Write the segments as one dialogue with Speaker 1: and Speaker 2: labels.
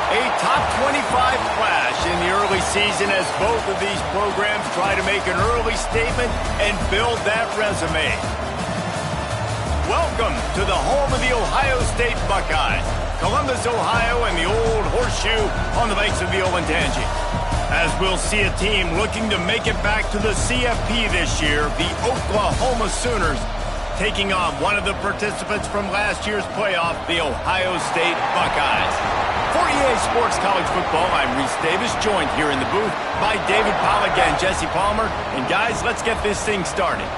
Speaker 1: A top 25 flash in the early season as both of these programs try to make an early statement and build that resume. Welcome to the home of the Ohio State Buckeyes, Columbus, Ohio, and the Old Horseshoe on the banks of the Olentangy. As we'll see a team looking to make it back to the CFP this year, the Oklahoma Sooners, taking on one of the participants from last year's playoff, the Ohio State Buckeyes. For EA Sports College Football, I'm Reese Davis, joined here in the booth by David Pollack and Jesse Palmer. And guys, let's get this thing started.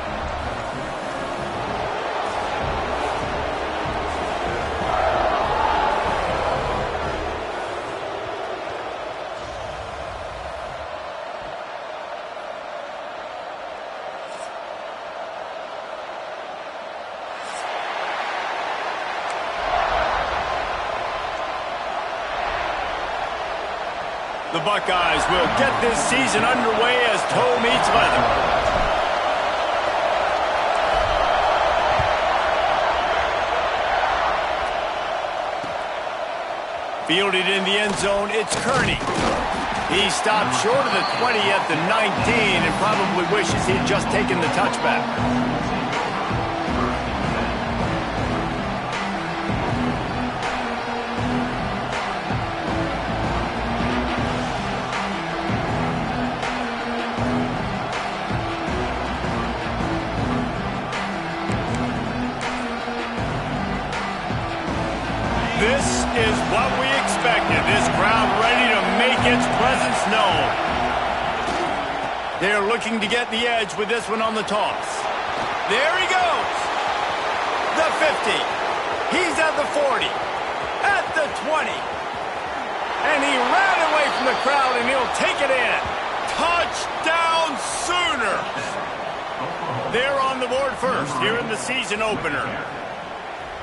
Speaker 1: The Buckeyes will get this season underway as toe meets leather. Fielded in the end zone, it's Kearney. He stopped short of the 20 at the 19 and probably wishes he'd just taken the touchback. This is what we expected. This crowd ready to make its presence known. They're looking to get the edge with this one on the toss. There he goes. The 50. He's at the 40. At the 20. And he ran away from the crowd, and he'll take it in. Touchdown Sooners. They're on the board first here in the season opener.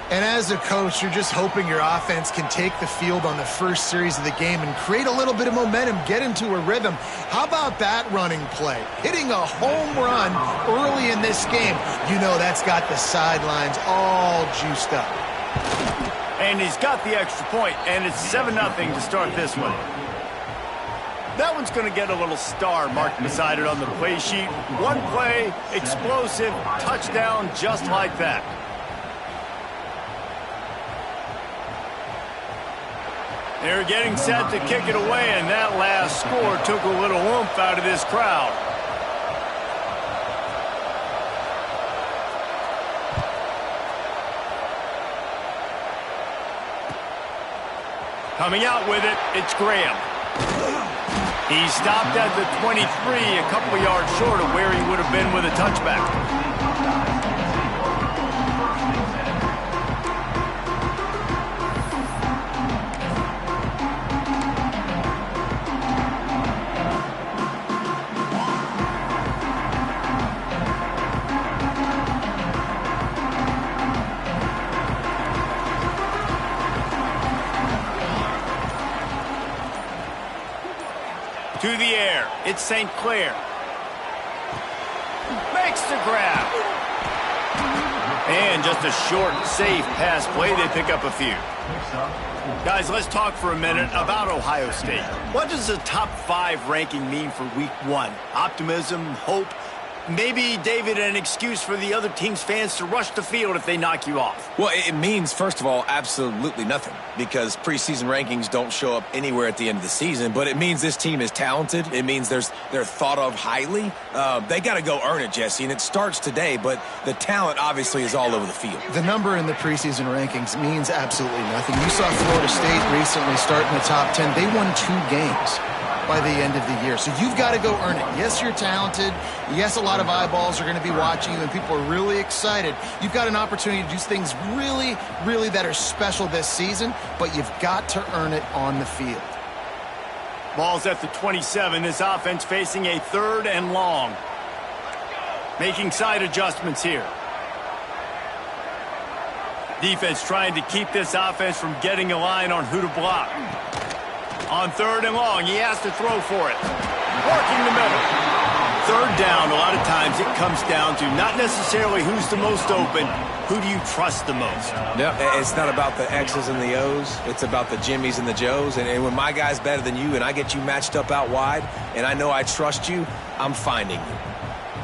Speaker 2: And as a coach, you're just hoping your offense can take the field on the first series of the game and create a little bit of momentum, get into a rhythm. How about that running play? Hitting a home run early in this game. You know that's got the sidelines all juiced up.
Speaker 1: And he's got the extra point, and it's 7-0 to start this one. That one's going to get a little star marked beside it on the play sheet. One play, explosive, touchdown just like that. They're getting set to kick it away, and that last score took a little oomph out of this crowd. Coming out with it, it's Graham. He stopped at the 23, a couple of yards short of where he would have been with a touchback. To the air, it's St. Clair. Makes the grab. And just a short, safe pass play. They pick up a few. Guys, let's talk for a minute about Ohio State. What does the top 5 ranking mean for week 1? Optimism, hope, maybe, David, an excuse for the other team's fans to rush the field if they knock you off?
Speaker 3: Well, it means, first of all, absolutely nothing, because preseason rankings don't show up anywhere at the end of the season, but it means this team is talented. It means they're thought of highly. They got to go earn it, Jesse, and it starts today, but the talent obviously is all over the field.
Speaker 2: The number in the preseason rankings means absolutely nothing. You saw Florida State recently start in the top 10. They won 2 games by the end of the year. So you've got to go earn it. Yes, you're talented. Yes, a lot of eyeballs are going to be watching you, and people are really excited. You've got an opportunity to do things really, really that are special this season, but you've got to earn it on the field.
Speaker 1: Ball's at the 27. This offense facing a 3rd and long. Making side adjustments here. Defense trying to keep this offense from getting a line on who to block. On 3rd and long, he has to throw for it. Working the middle. 3rd down, a lot of times it comes down to not necessarily who's the most open, who do you trust the most?
Speaker 3: Yep. It's not about the X's and the O's. It's about the Jimmys and the Joes. And when my guy's better than you and I get you matched up out wide and I know I trust you, I'm finding you.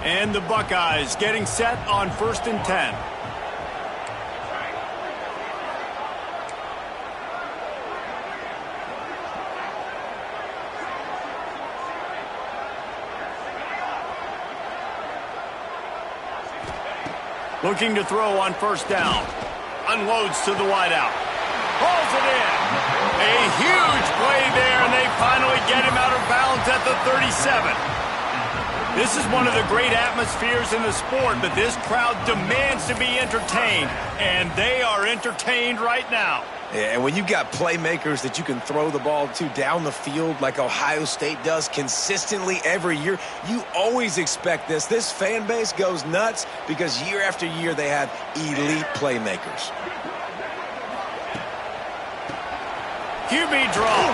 Speaker 1: And the Buckeyes getting set on 1st and 10. Looking to throw on 1st down. Unloads to the wideout. Hauls it in. A huge play there, and they finally get him out of bounds at the 37. This is one of the great atmospheres in the sport, but this crowd demands to be entertained, and they are entertained right now.
Speaker 3: Yeah, and when you've got playmakers that you can throw the ball to down the field like Ohio State does consistently every year, you always expect this. This fan base goes nuts because year after year they have elite playmakers.
Speaker 1: QB draw.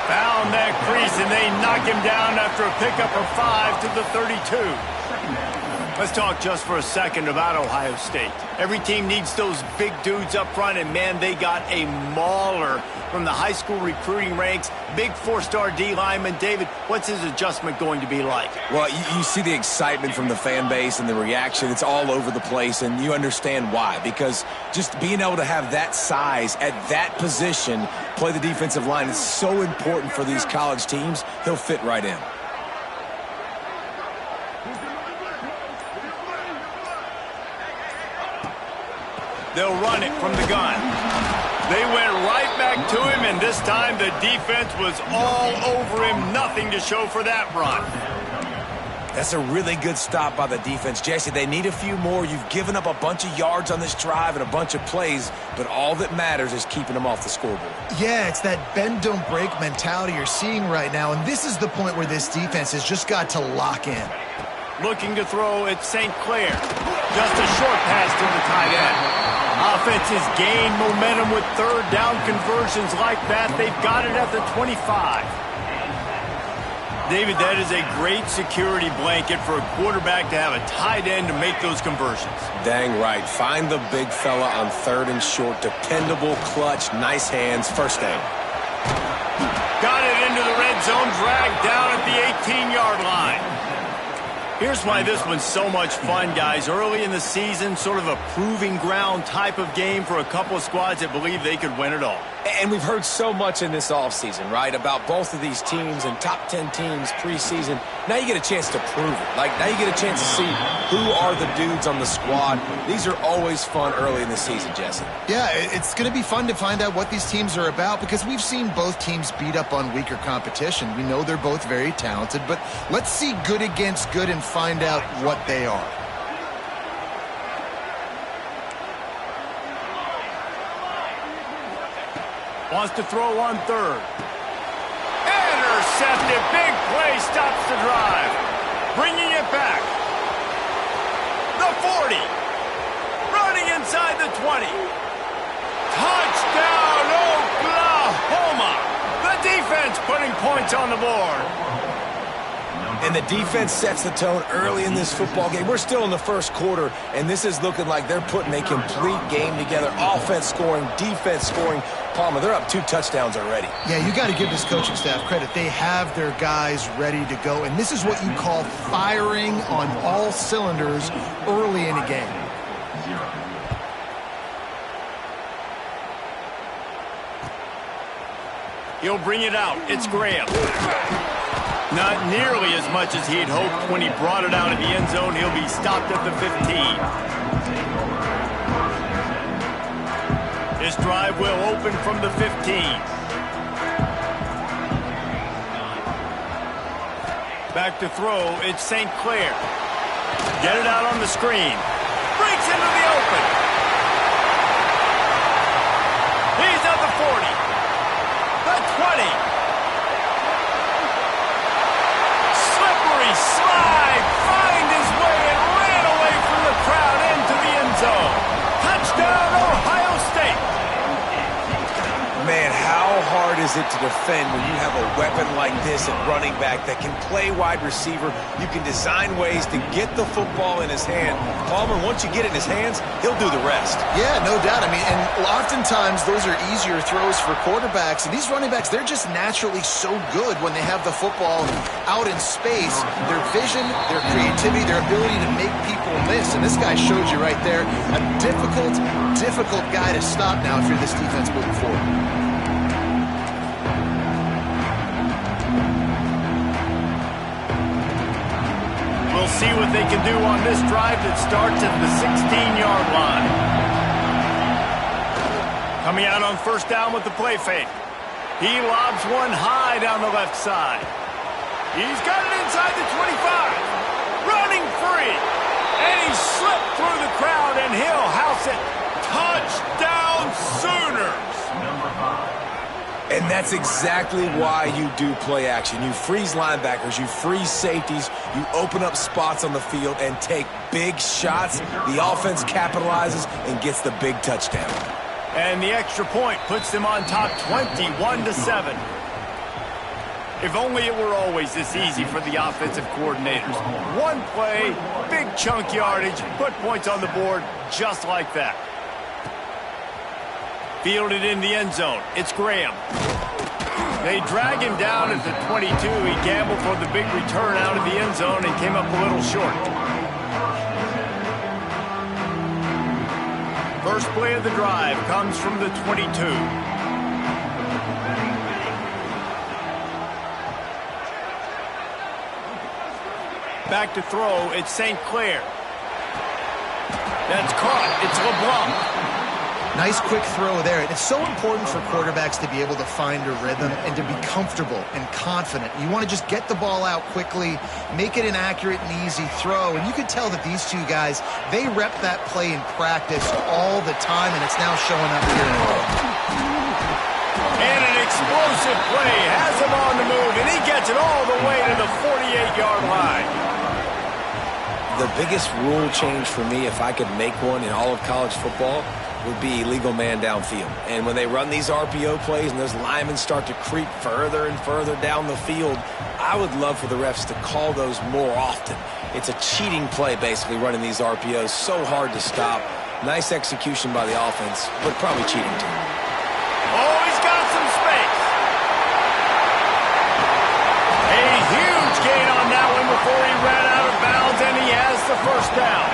Speaker 1: Found that crease, and they knock him down after a pickup of 5 to the 32. Let's talk just for a second about Ohio State. Every team needs those big dudes up front, and, man, they got a mauler from the high school recruiting ranks. Big 4-star D lineman. David, what's his adjustment going to be like?
Speaker 3: Well, you see the excitement from the fan base and the reaction. It's all over the place, and you understand why. Because just being able to have that size at that position, play the defensive line, is so important for these college teams. He'll fit right in.
Speaker 1: They'll run it from the gun. They went right back to him, and this time the defense was all over him. Nothing to show for that run.
Speaker 3: That's a really good stop by the defense. Jesse, they need a few more. You've given up a bunch of yards on this drive and a bunch of plays, but all that matters is keeping them off the scoreboard.
Speaker 2: Yeah, it's that bend, don't break mentality you're seeing right now, and this is the point where this defense has just got to lock in.
Speaker 1: Looking to throw at St. Clair. Just a short pass to the tight end. Offense has gained momentum with 3rd down conversions like that. They've got it at the 25. David, that is a great security blanket for a quarterback to have a tight end to make those conversions.
Speaker 3: Dang right. Find the big fella on 3rd and short. Dependable, clutch, nice hands. 1st down.
Speaker 1: Got it into the red zone, dragged down at the 18-yard line. Here's why this one's so much fun, guys. Early in the season, sort of a proving ground type of game for a couple of squads that believe they could win it all.
Speaker 3: And we've heard so much in this offseason, right, about both of these teams and top 10 teams preseason. Now you get a chance to prove it. Like, now you get a chance to see who are the dudes on the squad. These are always fun early in the season, Jesse.
Speaker 2: Yeah, it's going to be fun to find out what these teams are about because we've seen both teams beat up on weaker competition. We know they're both very talented, but let's see good against good and find out what they are.
Speaker 1: Wants to throw on 3rd. Intercepted. Big play stops the drive. Bringing it back. The 40. Running inside the 20. Touchdown, Oklahoma. The defense putting points on the board.
Speaker 3: And the defense sets the tone early in this football game. We're still in the 1st quarter, and this is looking like they're putting a complete game together. Offense scoring, defense scoring. Palmer, they're up 2 touchdowns already.
Speaker 2: Yeah, you got to give this coaching staff credit. They have their guys ready to go, and this is what you call firing on all cylinders early in a game.
Speaker 1: He'll bring it out. It's Graham. Not nearly as much as he'd hoped when he brought it out of the end zone. He'll be stopped at the 15. This drive will open from the 15. Back to throw, it's St. Clair. Get it out on the screen. Breaks into the open. He's at the 40. The 20. Slippery slide. Find his way and ran away from the crowd into the end zone. Touchdown, Ohio State.
Speaker 3: Man, how hard is is it to defend when you have a weapon like this at running back that can play wide receiver? You can design ways to get the football in his hand. Palmer, once you get it in his hands, he'll do the rest.
Speaker 2: Yeah, no doubt. I mean, and oftentimes those are easier throws for quarterbacks. And these running backs, they're just naturally so good when they have the football out in space. Their vision, their creativity, their ability to make people miss. And this guy showed you right there, a difficult guy to stop now if you're this defense moving forward.
Speaker 1: We'll see what they can do on this drive that starts at the 16-yard line. Coming out on first down with the play fake. He lobs one high down the left side. He's got it inside the 25. Running free. And he slipped through the crowd, and he'll house it. Touchdown Sooners!
Speaker 3: And that's exactly why you do play action. You freeze linebackers, you freeze safeties, you open up spots on the field and take big shots. The offense capitalizes and gets the big touchdown.
Speaker 1: And the extra point puts them on top 21-7. If only it were always this easy for the offensive coordinators. One play, big chunk yardage, put points on the board just like that. Fielded in the end zone. It's Graham. They drag him down at the 22. He gambled for the big return out of the end zone and came up a little short. First play of the drive comes from the 22. Back to throw, it's St. Clair. That's caught, it's LeBlanc.
Speaker 2: Nice quick throw there. And it's so important for quarterbacks to be able to find a rhythm and to be comfortable and confident. You want to just get the ball out quickly, make it an accurate and easy throw. And you can tell that these two guys, they rep that play in practice all the time, and it's now showing up here in the game.
Speaker 1: And an explosive play has him on the move, and he gets it all the way to the 48-yard line.
Speaker 3: The biggest rule change for me, if I could make one in all of college football, would be illegal man downfield. And when they run these RPO plays and those linemen start to creep further and further down the field, I would love for the refs to call those more often. It's a cheating play, basically, running these RPOs. So hard to stop. Nice execution by the offense, but probably cheating too.
Speaker 1: Oh, he's got some space. A huge gain on that one before he ran out of bounds, and he has the first down.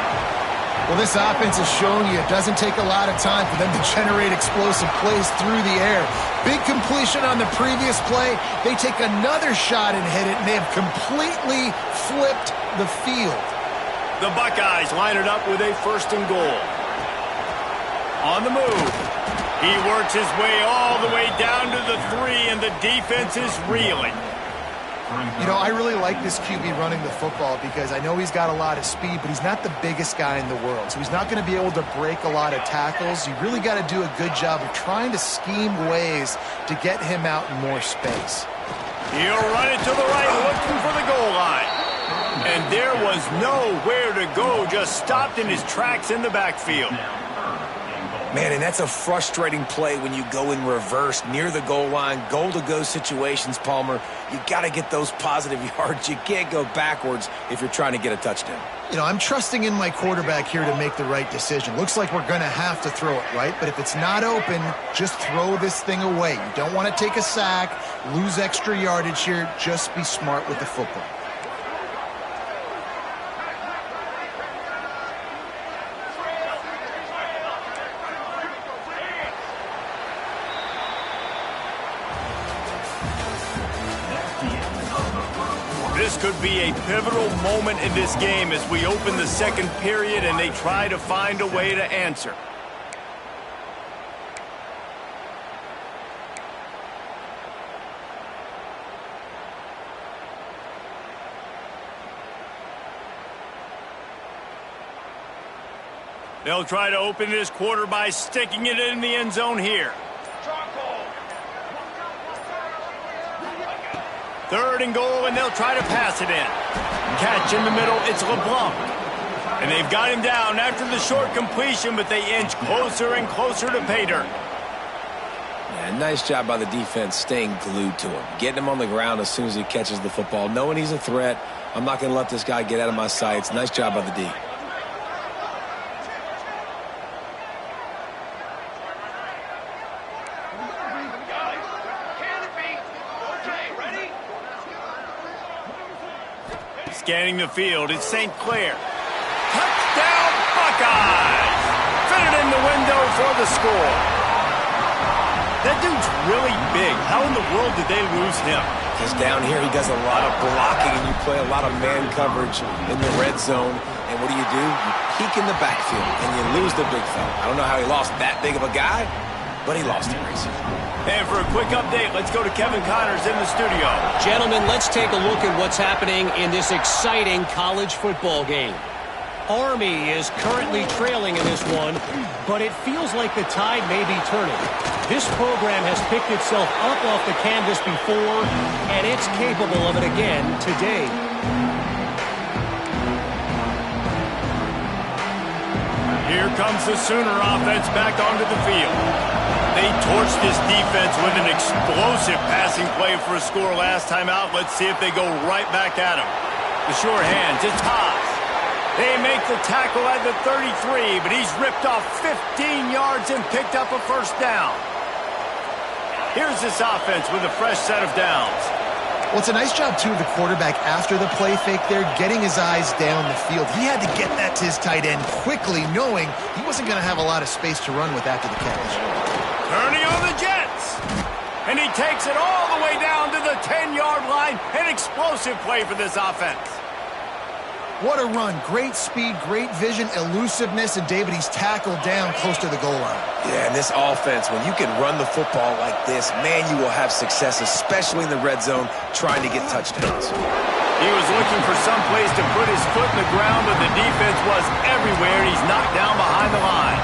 Speaker 2: Well, this offense is showing you it doesn't take a lot of time for them to generate explosive plays through the air. Big completion on the previous play. They take another shot and hit it, and they have completely flipped the field.
Speaker 1: The Buckeyes line it up with a first and goal. On the move. He works his way all the way down to the 3, and the defense is reeling.
Speaker 2: You know, I really like this QB running the football because I know he's got a lot of speed, but he's not the biggest guy in the world. So he's not going to be able to break a lot of tackles. You really got to do a good job of trying to scheme ways to get him out in more space.
Speaker 1: He'll run it to the right, looking for the goal line. And there was nowhere to go, just stopped in his tracks in the backfield.
Speaker 3: Man, and that's a frustrating play when you go in reverse near the goal line, goal-to-go situations, Palmer. You got to get those positive yards. You can't go backwards if you're trying to get a touchdown.
Speaker 2: You know, I'm trusting in my quarterback here to make the right decision. Looks like we're going to have to throw it, right? But if it's not open, just throw this thing away. You don't want to take a sack, lose extra yardage here. Just be smart with the football.
Speaker 1: This could be a pivotal moment in this game as we open the second period and they try to find a way to answer. They'll try to open this quarter by sticking it in the end zone here. Third and goal, and they'll try to pass it in. Catch in the middle, it's LeBlanc. And they've got him down after the short completion, but they inch closer and closer to pay dirt.
Speaker 3: Yeah, And nice job by the defense staying glued to him, getting him on the ground as soon as he catches the football, knowing he's a threat. I'm not going to let this guy get out of my sights. Nice job by the D.
Speaker 1: Scanning the field, it's St. Clair. Touchdown, Buckeyes! Fitted in the window for the score. That dude's really big. How in the world did they lose him?
Speaker 3: Because down here he does a lot of blocking, and you play a lot of man coverage in the red zone. And what do? You peek in the backfield, and you lose the big fella. I don't know how he lost that big of a guy, but he lost him recently.
Speaker 1: And for a quick update, let's go to Kevin Connors in the studio.
Speaker 4: Gentlemen, let's take a look at what's happening in this exciting college football game. Army is currently trailing in this one, but it feels like the tide may be turning. This program has picked itself up off the canvas before, and it's capable of it again today.
Speaker 1: Here comes the Sooner offense back onto the field. They torched this defense with an explosive passing play for a score last time out. Let's see if they go right back at him. The sure hands, it's Haas. They make the tackle at the 33, but he's ripped off 15 yards and picked up a first down. Here's this offense with a fresh set of downs.
Speaker 2: Well, it's a nice job, too, of the quarterback after the play fake there, getting his eyes down the field. He had to get that to his tight end quickly, knowing he wasn't going to have a lot of space to run with after the catch.
Speaker 1: Turning on the Jets. And he takes it all the way down to the 10-yard line. An explosive play for this offense.
Speaker 2: What a run. Great speed, great vision, elusiveness, and David, he's tackled down close to the goal line.
Speaker 3: Yeah, and this offense, when you can run the football like this, man, you will have success, especially in the red zone, trying to get touchdowns.
Speaker 1: He was looking for some place to put his foot in the ground, but the defense was everywhere. He's knocked down behind the line.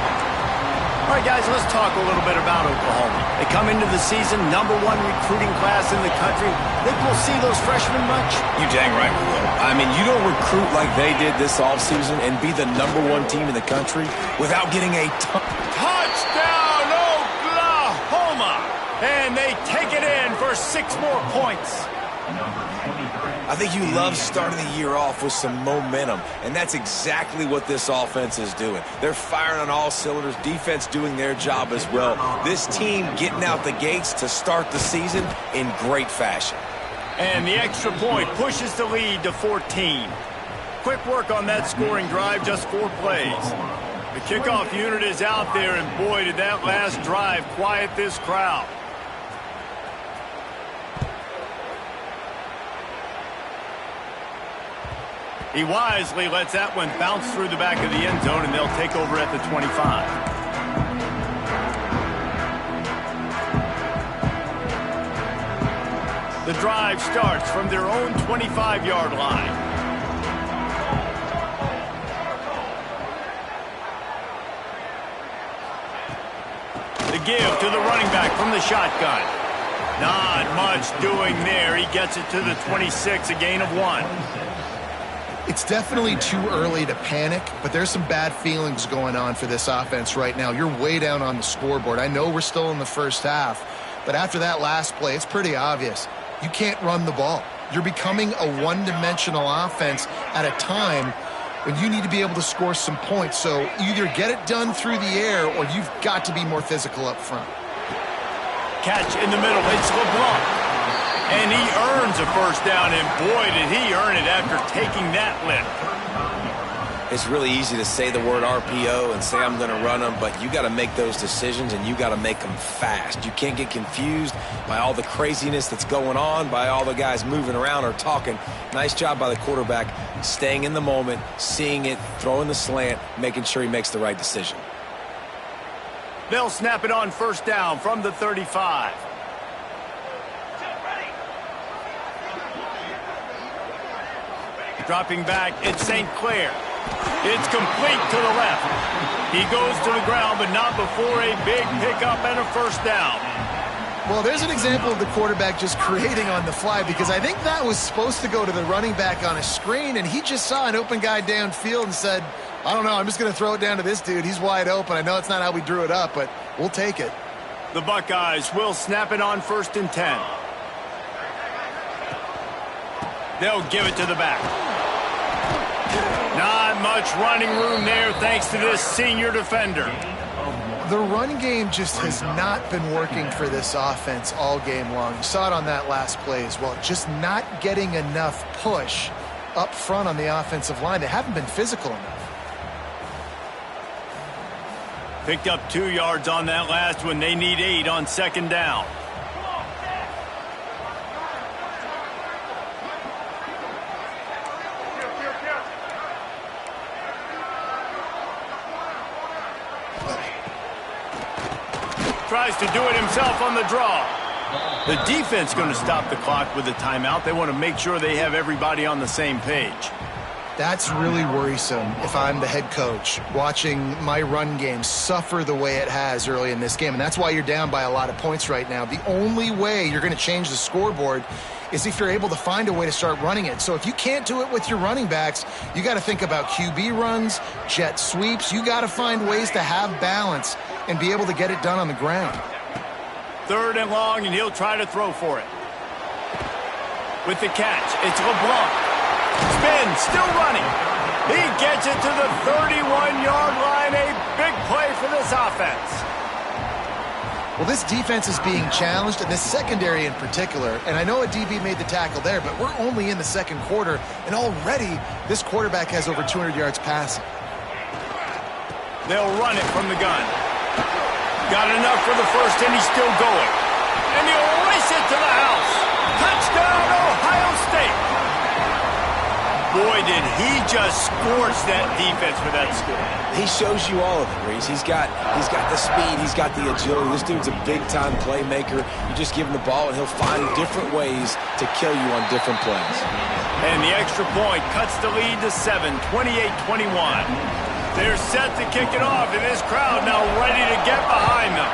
Speaker 1: All right, guys, let's talk a little bit about Oklahoma. They come into the season, #1 recruiting class in the country. Think we'll see those freshmen much?
Speaker 3: You dang right we will. I mean, you don't recruit like they did this offseason and be the #1 team in the country without getting a
Speaker 1: touchdown, Oklahoma! And they take it in for 6 more points.
Speaker 3: I think you love starting the year off with some momentum, and that's exactly what this offense is doing. They're firing on all cylinders, defense doing their job as well. This team getting out the gates to start the season in great fashion.
Speaker 1: And the extra point pushes the lead to 14. Quick work on that scoring drive, just 4 plays. The kickoff unit is out there, and boy, did that last drive quiet this crowd. He wisely lets that one bounce through the back of the end zone, and they'll take over at the 25. The drive starts from their own 25-yard line. The give to the running back from the shotgun. Not much doing there. He gets it to the 26, a gain of 1.
Speaker 2: It's definitely too early to panic, but there's some bad feelings going on for this offense right now. You're way down on the scoreboard. I know we're still in the first half, but after that last play, it's pretty obvious. You can't run the ball. You're becoming a one-dimensional offense at a time when you need to be able to score some points. So either get it done through the air or you've got to be more physical up front.
Speaker 1: Catch in the middle. It's LeBlanc. And he earns a first down, and boy, did he earn it after taking that lift.
Speaker 3: It's really easy to say the word RPO and say I'm going to run them, but you got to make those decisions, and you got to make them fast. You can't get confused by all the craziness that's going on, by all the guys moving around or talking. Nice job by the quarterback, staying in the moment, seeing it, throwing the slant, making sure he makes the right decision.
Speaker 1: They'll snap it on first down from the 35. Dropping back, it's St. Clair. It's complete to the left. He goes to the ground, but not before a big pickup and a first down.
Speaker 2: Well, there's an example of the quarterback just creating on the fly, because I think that was supposed to go to the running back on a screen, and he just saw an open guy downfield and said, I don't know, I'm just going to throw it down to this dude. He's wide open. I know it's not how we drew it up, but we'll take it.
Speaker 1: The Buckeyes will snap it on 1st and 10. They'll give it to the back. Not much running room there thanks to this senior defender.
Speaker 2: The run game just has not been working for this offense all game long. You saw it on that last play as well. Just not getting enough push up front on the offensive line. They haven't been physical enough.
Speaker 1: Picked up 2 yards on that last one. They need 8 on 2nd down. Tries to do it himself on the draw. The defense going to stop the clock with a timeout. They want to make sure they have everybody on the same page.
Speaker 2: That's really worrisome if I'm the head coach, watching my run game suffer the way it has early in this game. And that's why you're down by a lot of points right now. The only way you're going to change the scoreboard is if you're able to find a way to start running it. So if you can't do it with your running backs, you got to think about QB runs, jet sweeps. You got to find ways to have balance and be able to get it done on the ground.
Speaker 1: 3rd and long, and he'll try to throw for it. With the catch, it's LeBlanc. Spin, still running. He gets it to the 31-yard line. A big play for this offense.
Speaker 2: Well, this defense is being challenged, and this secondary in particular. And I know a DB made the tackle there, but we're only in the 2nd quarter, and already this quarterback has over 200 yards passing.
Speaker 1: They'll run it from the gun. Got enough for the 1st, and he's still going. And he'll race it to the house. Touchdown, Ohio State. Boy, did he just scorch that defense with that score.
Speaker 3: He shows you all of it, Reese. He's got the speed. He's got the agility. This dude's a big-time playmaker. You just give him the ball, and he'll find different ways to kill you on different plays.
Speaker 1: And the extra point cuts the lead to 7, 28-21. They're set to kick it off, and this crowd now ready to get behind them.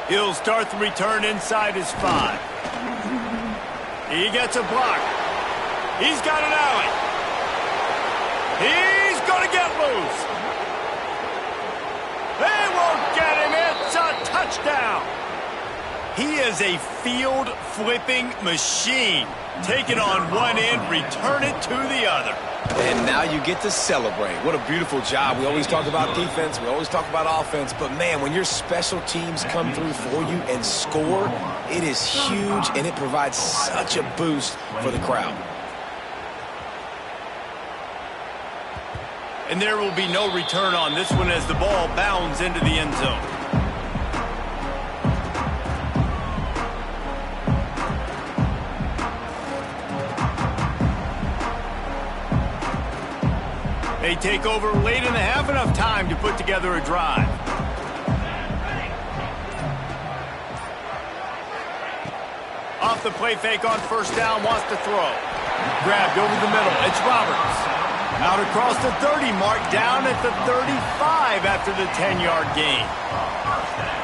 Speaker 1: He'll start the return inside his 5. He gets a block. He's got an alley. He's going to get loose. They won't get him. It's a touchdown. He is a field-flipping machine. Take it on one end, return it to the other.
Speaker 3: And now you get to celebrate. What a beautiful job. We always talk about defense. We always talk about offense. But, man, when your special teams come through for you and score, it is huge, and it provides such a boost for the crowd.
Speaker 1: And there will be no return on this one as the ball bounds into the end zone. They take over late in the half, enough time to put together a drive. Off the play fake on 1st down, wants to throw. Grabbed over the middle, it's Roberts. Out across the 30 mark, down at the 35 after the 10-yard gain.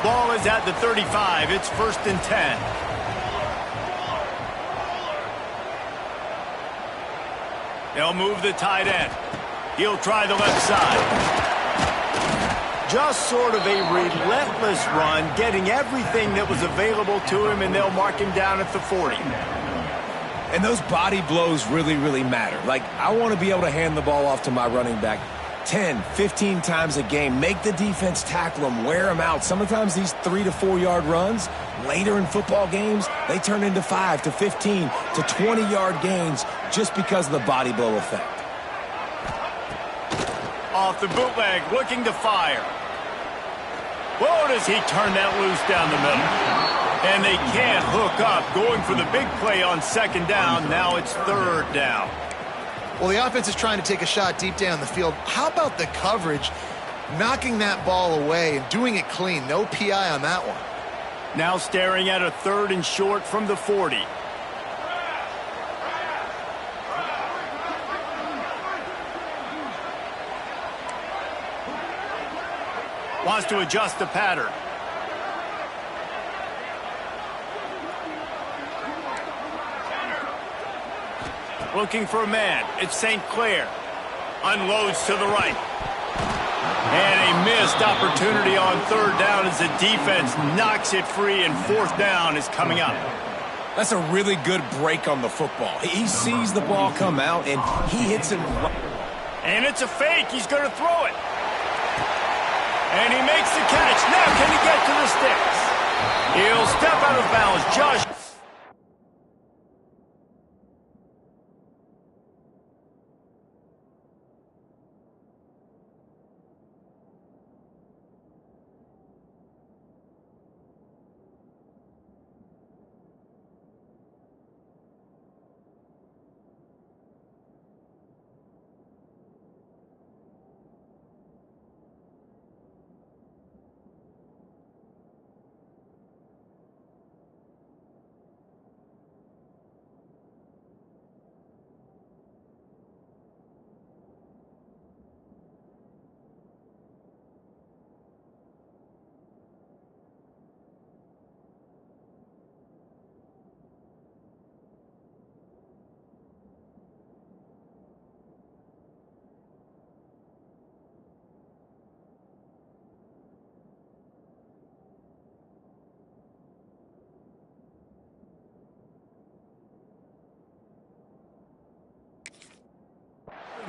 Speaker 1: Ball is at the 35, it's 1st and 10. They'll move the tight end. He'll try the left side. Just sort of a relentless run, getting everything that was available to him, and they'll mark him down at the 40.
Speaker 3: And those body blows really, really matter. Like, I want to be able to hand the ball off to my running back 10, 15 times a game. Make the defense tackle him, wear him out. Sometimes these 3 to 4 yard runs, later in football games, they turn into 5 to 15 to 20-yard gains just because of the body blow effect.
Speaker 1: Off the bootleg, looking to fire. Whoa, does he turn that loose down the middle. And they can't hook up, going for the big play on 2nd down. Now it's 3rd down.
Speaker 2: Well, the offense is trying to take a shot deep down the field. How about the coverage, knocking that ball away and doing it clean? No PI on that one.
Speaker 1: Now staring at a 3rd and short from the 40. Wants to adjust the pattern. Looking for a man. It's St. Clair. Unloads to the right. And a missed opportunity on third down as the defense knocks it free, and fourth down is coming up.
Speaker 3: That's a really good break on the football. He sees the ball come out, and he hits him.
Speaker 1: And it's a fake. He's going to throw it. And he makes the catch. Now can he get to the sticks? He'll step out of bounds. Josh.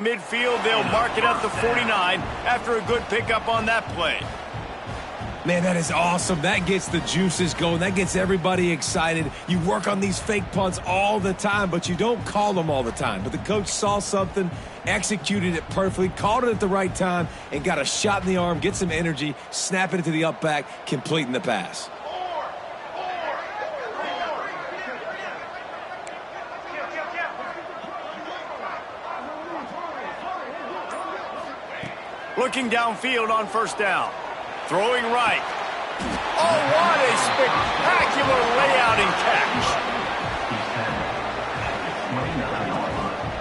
Speaker 1: Midfield, they'll mark it at the 49 after a good pickup on that play.
Speaker 3: Man, that is awesome. That gets the juices going. That gets everybody excited. You work on these fake punts all the time, but you don't call them all the time. But the coach saw something, executed it perfectly, called it at the right time, and got a shot in the arm, get some energy, snapping it to the up back, completing the pass.
Speaker 1: Looking downfield on first down. Throwing right. Oh, what a spectacular layout and catch.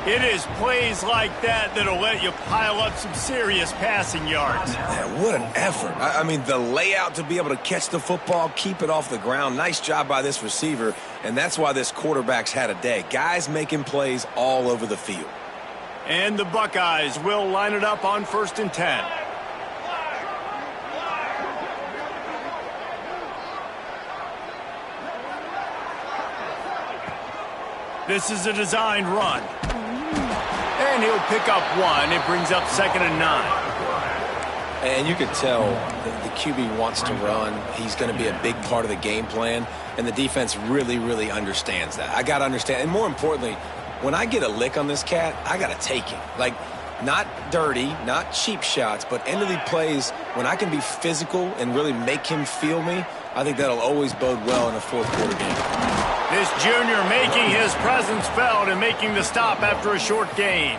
Speaker 1: It is plays like that that'll let you pile up some serious passing yards.
Speaker 3: Man, what an effort. I mean, the layout to be able to catch the football, keep it off the ground. Nice job by this receiver, and that's why this quarterback's had a day. Guys making plays all over the field.
Speaker 1: And the Buckeyes will line it up on 1st and 10. This is a designed run. And he'll pick up one. It brings up 2nd and 9.
Speaker 3: And you could tell the QB wants to run. He's going to be a big part of the game plan. And the defense really, really understands that. I got to understand. And more importantly, when I get a lick on this cat, I got to take it. Like, not dirty, not cheap shots, but end of the plays, when I can be physical and really make him feel me, I think that'll always bode well in a fourth quarter game.
Speaker 1: This junior making his presence felt and making the stop after a short gain.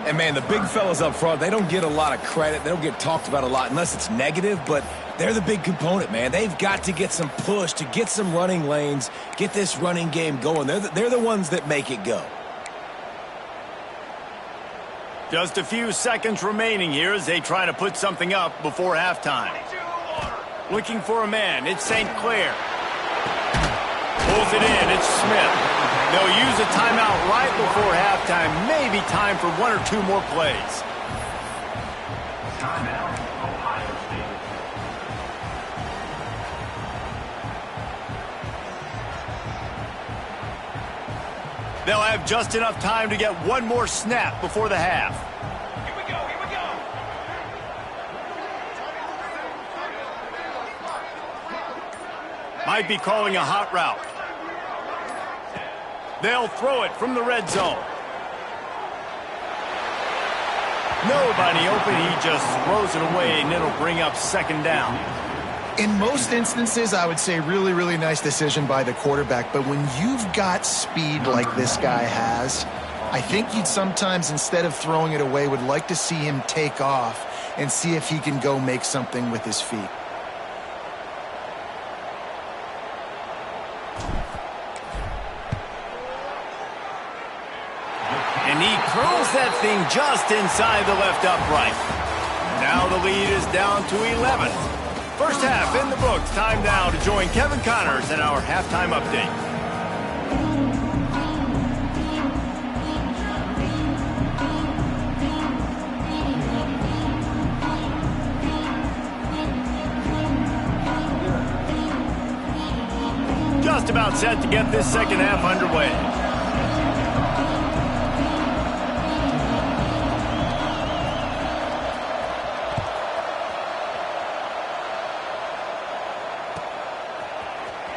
Speaker 3: And, man, the big fellas up front, they don't get a lot of credit. They don't get talked about a lot unless it's negative, but they're the big component, man. They've got to get some push to get some running lanes, get this running game going. They're the ones that make it go.
Speaker 1: Just a few seconds remaining here as they try to put something up before halftime. Looking for a man. It's St. Clair. Pulls it in. It's Smith. They'll use a timeout right before halftime. Maybe time for one or two more plays.
Speaker 5: Timeout, Ohio State.
Speaker 1: They'll have just enough time to get one more snap before the half.
Speaker 5: Here we go, here we go.
Speaker 1: Might be calling a hot route. They'll throw it from the red zone. Nobody open. He just throws it away, and it'll bring up 2nd down.
Speaker 2: In most instances, I would say really, really nice decision by the quarterback. But when you've got speed like this guy has, I think you'd sometimes, instead of throwing it away, would like to see him take off and see if he can go make something with his feet.
Speaker 1: And he curls that thing just inside the left upright. Now the lead is down to 11. First half in the books. Time now to join Kevin Connors in our halftime update. just about set to get this second half underway.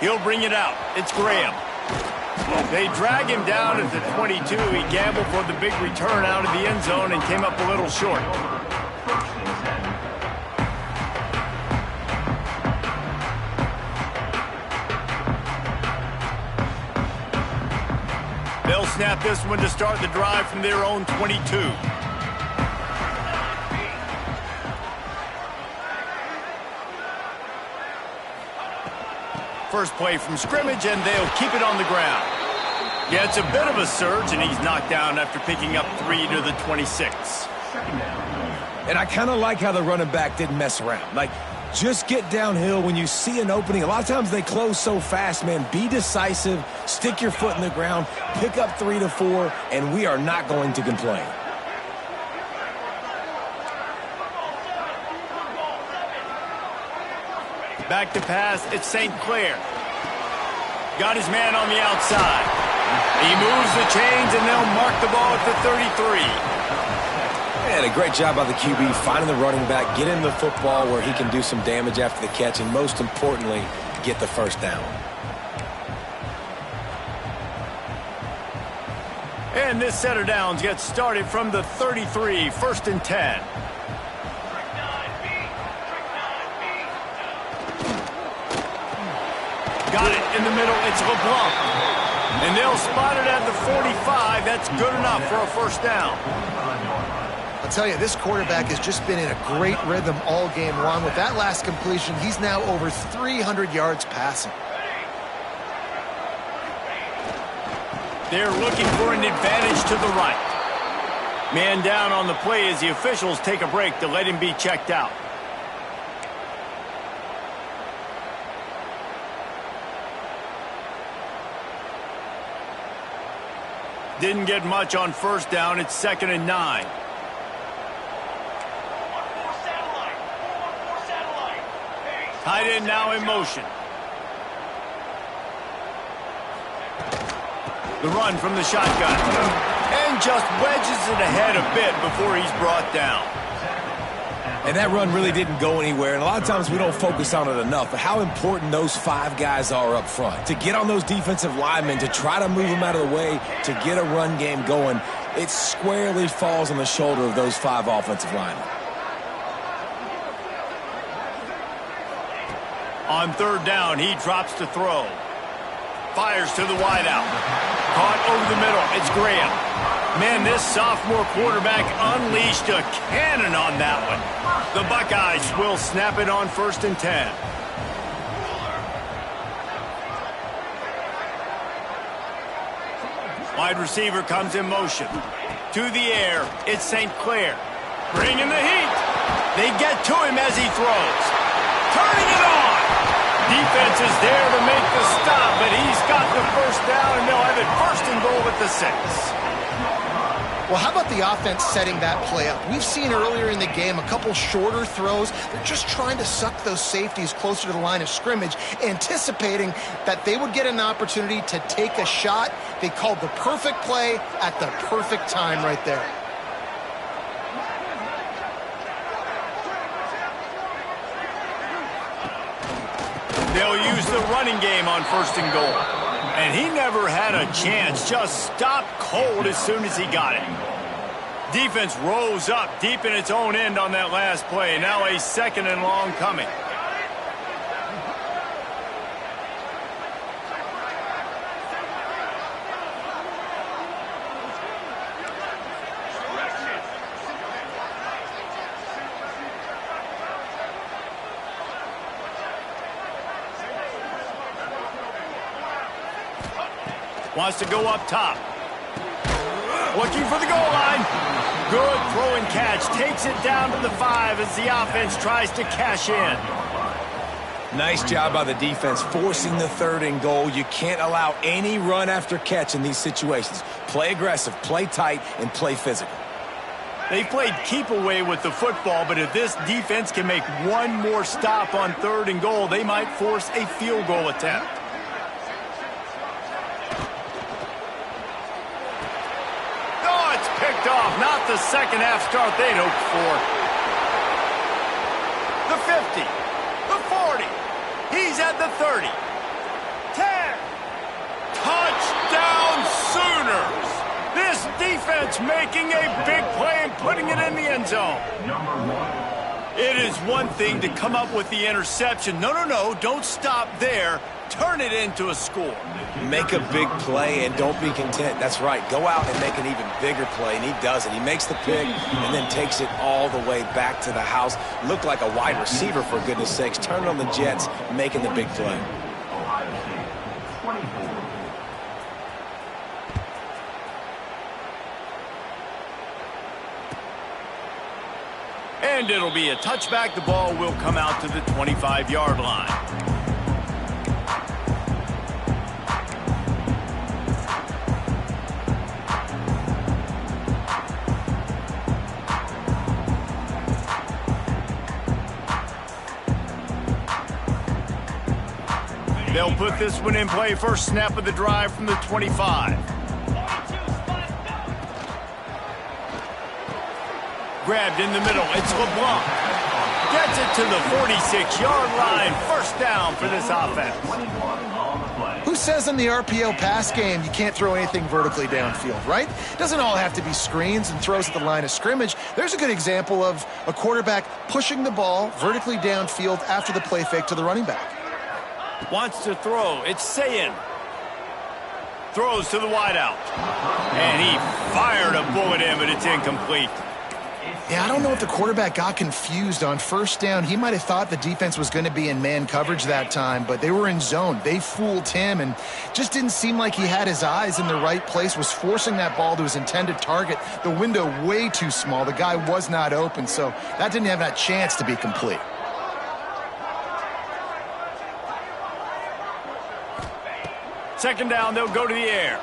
Speaker 1: He'll bring it out. It's Graham. They drag him down at the 22. He gambled for the big return out of the end zone and came up a little short. They'll snap this one to start the drive from their own 22. First play from scrimmage, and they'll keep it on the ground. Yeah, it's a bit of a surge, and he's knocked down after picking up 3 to the 26.
Speaker 3: And I kind of like how the running back didn't mess around. Like, just get downhill when you see an opening. A lot of times they close so fast, man. Be decisive, stick your foot in the ground, pick up 3 to 4, and we are not going to complain.
Speaker 1: Back to pass, it's St. Clair. Got his man on the outside. He moves the chains, and they'll mark the ball at the 33.
Speaker 3: And a great job by the QB finding the running back, get him the football where he can do some damage after the catch, and most importantly, get the first down.
Speaker 1: And this set of downs gets started from the 33, 1st and 10. Got it in the middle, it's LeBlanc. And they'll spot it at the 45. That's good enough for a first down.
Speaker 2: I'll tell you, this quarterback has just been in a great rhythm all game long. With that last completion, he's now over 300 yards passing.
Speaker 1: They're looking for an advantage to the right. Man down on the play as the officials take a break to let him be checked out. Didn't get much on first down. It's 2nd and 9. Tight end now in motion. The run from the shotgun. And just wedges it ahead a bit before he's brought down.
Speaker 3: And that run really didn't go anywhere, and a lot of times we don't focus on it enough, but how important those 5 guys are up front. To get on those defensive linemen, to try to move them out of the way, to get a run game going, it squarely falls on the shoulder of those 5 offensive linemen.
Speaker 1: On 3rd down, he drops to throw. Fires to the wideout. Caught over the middle. It's Graham. Man, this sophomore quarterback unleashed a cannon on that one. The Buckeyes will snap it on 1st and 10. Wide receiver comes in motion. To the air, it's St. Clair. Bringing the heat. They get to him as he throws. Turning it on. Defense is there to make the stop, but he's got the first down, and they'll have it 1st and goal at the 6.
Speaker 2: Well, how about the offense setting that play up? We've seen earlier in the game a couple shorter throws. They're just trying to suck those safeties closer to the line of scrimmage, anticipating that they would get an opportunity to take a shot. They called the perfect play at the perfect time right there.
Speaker 1: They'll use the running game on 1st and goal. And he never had a chance, just stopped cold as soon as he got it. Defense rose up deep in its own end on that last play. Now a 2nd and long coming. Wants to go up top. Looking for the goal line. Good throw and catch. Takes it down to the 5 as the offense tries to cash in.
Speaker 3: Nice job by the defense forcing the 3rd and goal. You can't allow any run after catch in these situations. Play aggressive, play tight, and play physical.
Speaker 1: They played keep away with the football, but if this defense can make one more stop on 3rd and goal, they might force a field goal attempt. picked off. Not the second half start they'd hoped for. The 50. The 40. He's at the 30. 10. Touchdown Sooners. This defense making a big play and putting it in the end zone. It is one thing to come up with the interception. No, don't stop there. Turn it into a score.
Speaker 3: Make a big play and don't be content. That's right. Go out and make an even bigger play, and he does it. He makes the pick and then takes it all the way back to the house. Looked like a wide receiver, for goodness sakes. Turn on the Jets, making the big play.
Speaker 1: And it'll be a touchback. The ball will come out to the 25-yard line. They'll put this one in play. First snap of the drive from the 25. Grabbed in the middle. It's LeBlanc. Gets it to the 46-yard line. First down for this offense.
Speaker 2: Who says in the RPO pass game you can't throw anything vertically downfield, right? Doesn't all have to be screens and throws at the line of scrimmage. There's a good example of a quarterback pushing the ball vertically downfield after the play fake to the running back.
Speaker 1: Wants to throw. It's Sayin. Throws to the wideout. And he fired a bullet in, but it's incomplete.
Speaker 2: Yeah, I don't know if the quarterback got confused on first down. He might have thought the defense was going to be in man coverage that time, but they were in zone. They fooled him and just didn't seem like he had his eyes in the right place, was forcing that ball to his intended target. The window way too small. The guy was not open, so that didn't have that chance to be complete.
Speaker 1: Second down, they'll go to the air.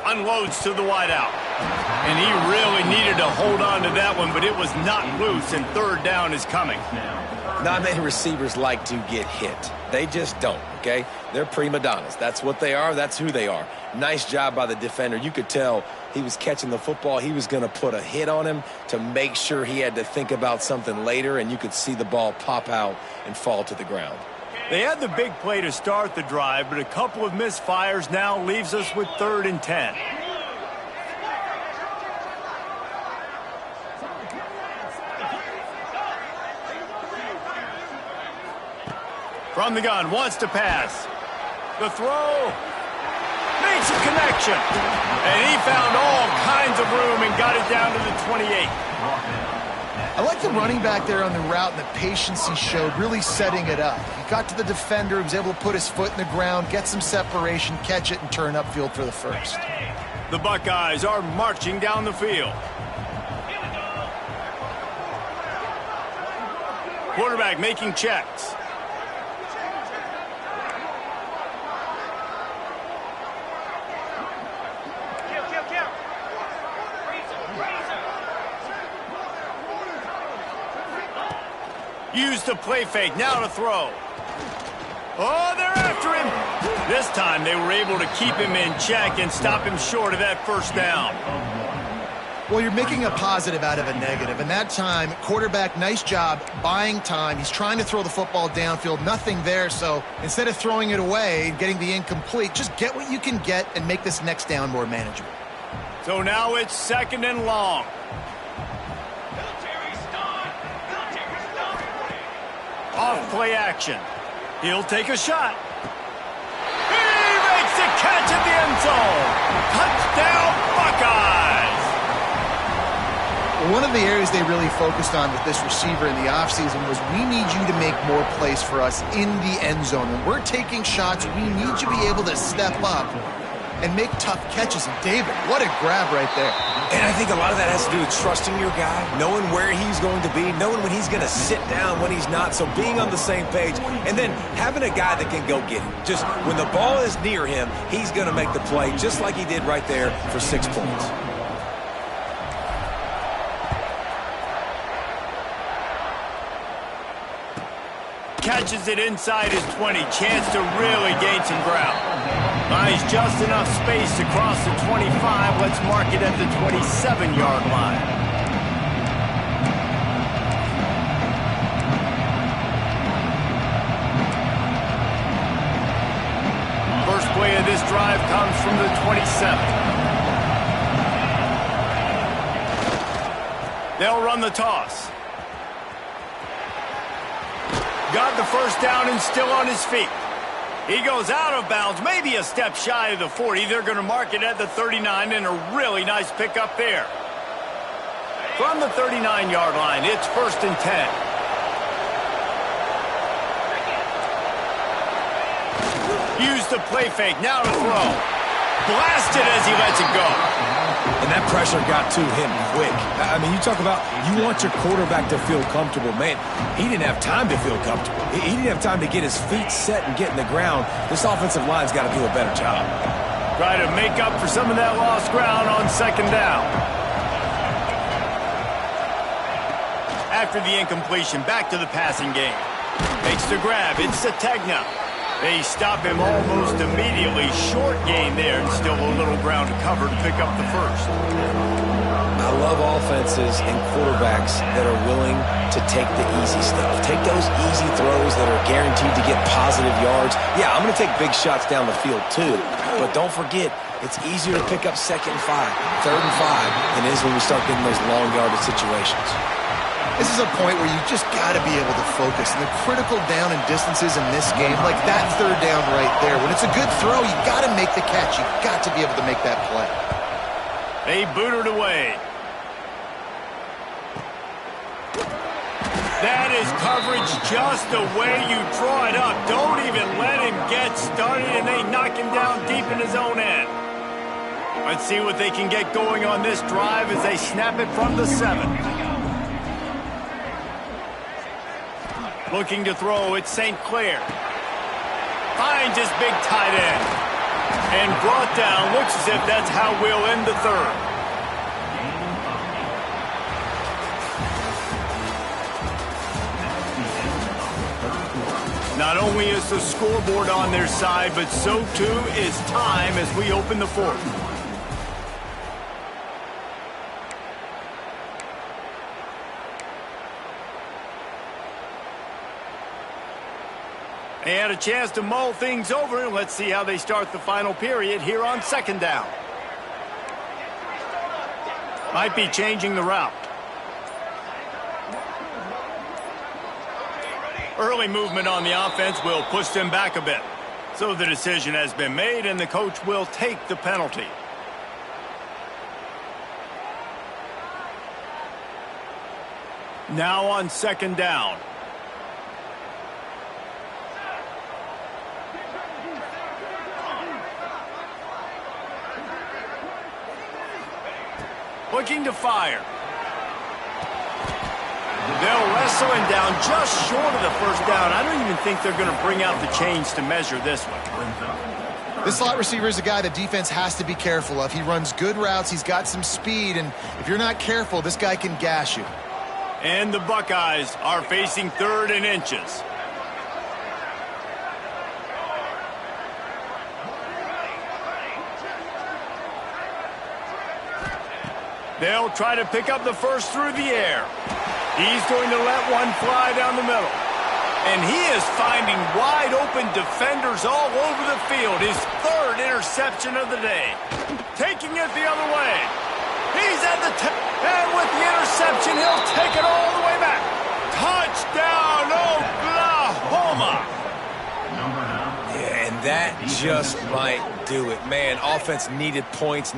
Speaker 1: Unloads to the wideout. And he really needed to hold on to that one, but it was not loose, and third down is coming.
Speaker 3: Not many receivers like to get hit. They just don't, okay? They're prima donnas. That's what they are. That's who they are. Nice job by the defender. You could tell he was catching the football. He was going to put a hit on him to make sure he had to think about something later, and you could see the ball pop out and fall to the ground.
Speaker 1: They had the big play to start the drive, but a couple of misfires now leaves us with 3rd and 10. From the gun, wants to pass. The throw. Makes a connection. And he found all kinds of room and got it down to the 28.
Speaker 2: I like the running back there on the route and the patience he showed, really setting it up. He got to the defender, he was able to put his foot in the ground, get some separation, catch it, and turn upfield for the first.
Speaker 1: The Buckeyes are marching down the field. Quarterback making checks. Used the play fake, now to throw. Oh, they're after him. This time they were able to keep him in check and stop him short of that first down.
Speaker 2: Well, you're making a positive out of a negative. And that time, quarterback, nice job buying time. He's trying to throw the football downfield, nothing there. So instead of throwing it away and getting the incomplete, just get what you can get and make this next down more manageable.
Speaker 1: So now it's 2nd and long. Off play action. He'll take a shot. He makes the catch at the end zone. Touchdown, Buckeyes.
Speaker 2: One of the areas they really focused on with this receiver in the offseason was we need you to make more plays for us in the end zone. When we're taking shots, we need you to be able to step up and make tough catches. And David, what a grab right there.
Speaker 3: And I think a lot of that has to do with trusting your guy, knowing where he's going to be, knowing when he's going to sit down, when he's not. So being on the same page, and then having a guy that can go get him. Just when the ball is near him, he's going to make the play just like he did right there for 6 points.
Speaker 1: catches it inside his 20. Chance to really gain some ground. Buys just enough space to cross the 25. Let's mark it at the 27-yard line. First play of this drive comes from the 27. They'll run the toss. Got the first down and still on his feet. He goes out of bounds, maybe a step shy of the 40. They're going to mark it at the 39, and a really nice pickup there. From the 39-yard line, it's 1st and 10. Use the play fake, now to throw. Blasted as he lets it go.
Speaker 3: And that pressure got to him quick. I mean, you talk about you want your quarterback to feel comfortable. Man, he didn't have time to feel comfortable. He didn't have time to get his feet set and get in the ground. This offensive line's got to do a better job.
Speaker 1: Try to make up for some of that lost ground on 2nd down. After the incompletion, back to the passing game. Makes the grab. It's Sategna. They stop him almost immediately. Short gain there, and still a little ground to cover to pick up the first.
Speaker 3: I love offenses and quarterbacks that are willing to take the easy stuff. Take those easy throws that are guaranteed to get positive yards. Yeah, I'm going to take big shots down the field too. But don't forget, it's easier to pick up 2nd and 5, 3rd and 5 than it is when we start getting those long yardage situations.
Speaker 2: This is a point where you just got to be able to focus. And the critical down and distances in this game, like that 3rd down right there, when it's a good throw, you got to make the catch. You got to be able to make that play.
Speaker 1: They boot it away. That is coverage just the way you draw it up. Don't even let him get started, and they knock him down deep in his own end. Let's see what they can get going on this drive as they snap it from the 7. Looking to throw, it's St. Clair. Finds his big tight end. And brought down, looks as if that's how we'll end the 3rd. Not only is the scoreboard on their side, but so too is time as we open the 4th. They had a chance to mull things over, and let's see how they start the final period here on 2nd down. Might be changing the route. Early movement on the offense will push them back a bit. So the decision has been made, and the coach will take the penalty. Now on 2nd down. Looking to fire. They'll wrestle him down just short of the 1st down. I don't even think they're going to bring out the chains to measure this one.
Speaker 2: This slot receiver is a guy the defense has to be careful of. He runs good routes. He's got some speed, and if you're not careful, this guy can gash you.
Speaker 1: And the Buckeyes are facing 3rd and inches. They'll try to pick up the first through the air. He's going to let one fly down the middle. And he is finding wide open defenders all over the field. His 3rd interception of the day. Taking it the other way. He's at the and with the interception, he'll take it all the way back. Touchdown, Oklahoma.
Speaker 3: Yeah, and that just might do it. Man, offense needed points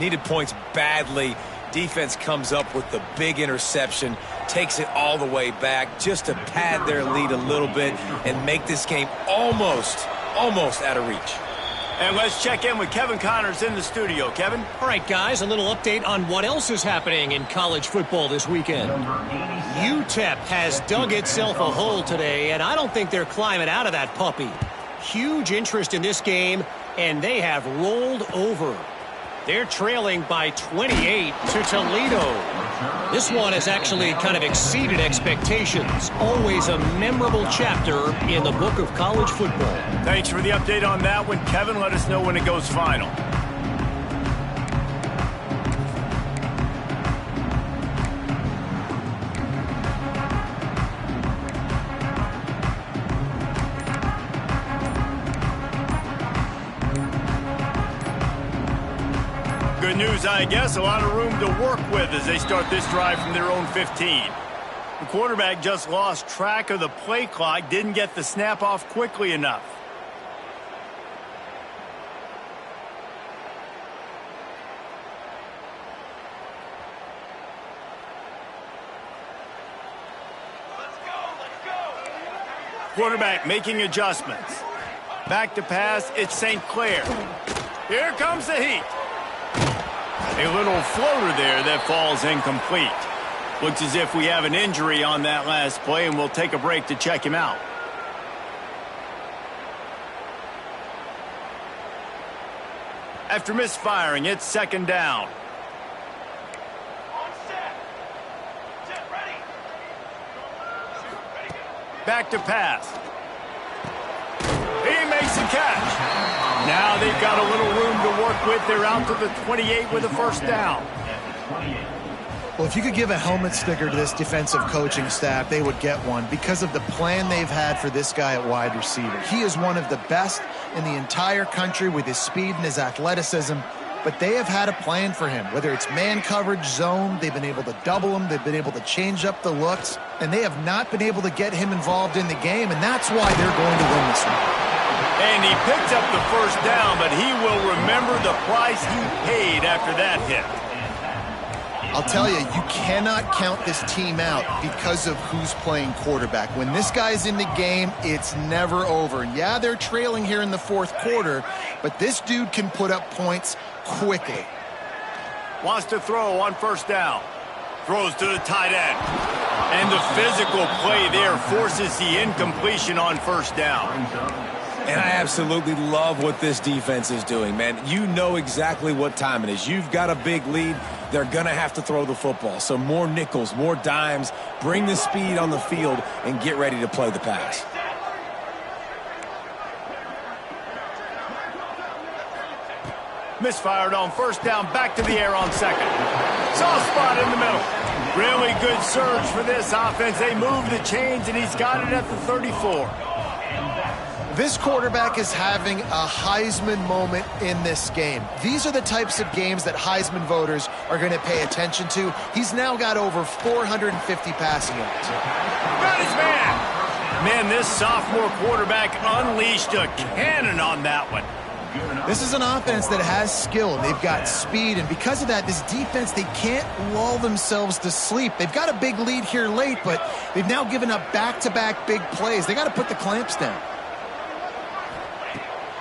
Speaker 3: badly. Defense comes up with the big interception, takes it all the way back just to pad their lead a little bit and make this game almost out of reach.
Speaker 1: And let's check in with Kevin Connors in the studio. Kevin?
Speaker 4: All right, guys, a little update on what else is happening in college football this weekend. UTEP has dug itself a hole today, and I don't think they're climbing out of that puppy. Huge interest in this game, and they have rolled over. They're trailing by 28 to Toledo. This one has actually kind of exceeded expectations. Always a memorable chapter in the book of college football.
Speaker 1: Thanks for the update on that one, Kevin. Let us know when it goes final. Good news, I guess. A lot of room to work with as they start this drive from their own 15. The quarterback just lost track of the play clock, didn't get the snap off quickly enough.
Speaker 5: Let's go.
Speaker 1: Quarterback making adjustments. Back to pass, it's St. Clair. Here comes the heat. A little floater there that falls incomplete. Looks as if we have an injury on that last play, and we'll take a break to check him out. After misfiring, it's second down.
Speaker 5: On set. Set, ready. Ready, go.
Speaker 1: Back to pass. He makes the catch. Now they've got a little room to work with. They're out to the 28 with a first down.
Speaker 2: Well, if you could give a helmet sticker to this defensive coaching staff, they would get one because of the plan they've had for this guy at wide receiver. He is one of the best in the entire country with his speed and his athleticism, but they have had a plan for him. Whether it's man coverage, zone, they've been able to double him, they've been able to change up the looks, and they have not been able to get him involved in the game, and that's why they're going to win this one.
Speaker 1: And he picked up the first down, but he will remember the price he paid after that hit.
Speaker 2: I'll tell you, you cannot count this team out because of who's playing quarterback. When this guy's in the game, it's never over. Yeah, they're trailing here in the fourth quarter, but this dude can put up points quickly.
Speaker 1: Wants to throw on first down. Throws to the tight end. And the physical play there forces the incompletion on first down.
Speaker 3: And I absolutely love what this defense is doing, man. You know exactly what time it is. You've got a big lead. They're going to have to throw the football. So more nickels, more dimes, bring the speed on the field, and get ready to play the pass.
Speaker 1: Misfired on first down, back to the air on second. Soft spot in the middle. Really good surge for this offense. They move the chains, and he's got it at the 34.
Speaker 2: This quarterback is having a Heisman moment in this game. These are the types of games that Heisman voters are going to pay attention to. He's now got over 450 passing yards.
Speaker 1: Got his man. Man, this sophomore quarterback unleashed a cannon on that one.
Speaker 2: This is an offense that has skill. They've got speed, and because of that, this defense, they can't lull themselves to sleep. They've got a big lead here late, but they've now given up back-to-back big plays. They got to put the clamps down.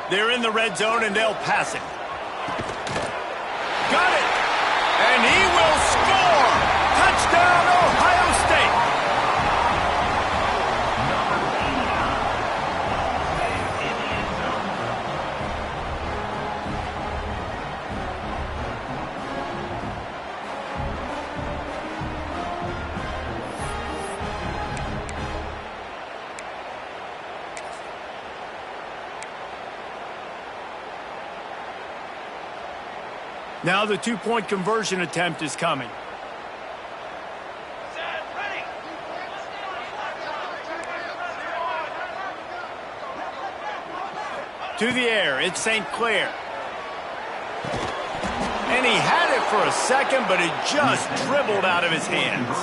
Speaker 1: They're in the red zone, and they'll pass it. Got it! And he will score! Touchdown, Ohio State! Now the two-point conversion attempt is coming.
Speaker 5: Set, ready.
Speaker 1: To the air, it's St. Clair. And he had it for a second, but it just dribbled out of his hands.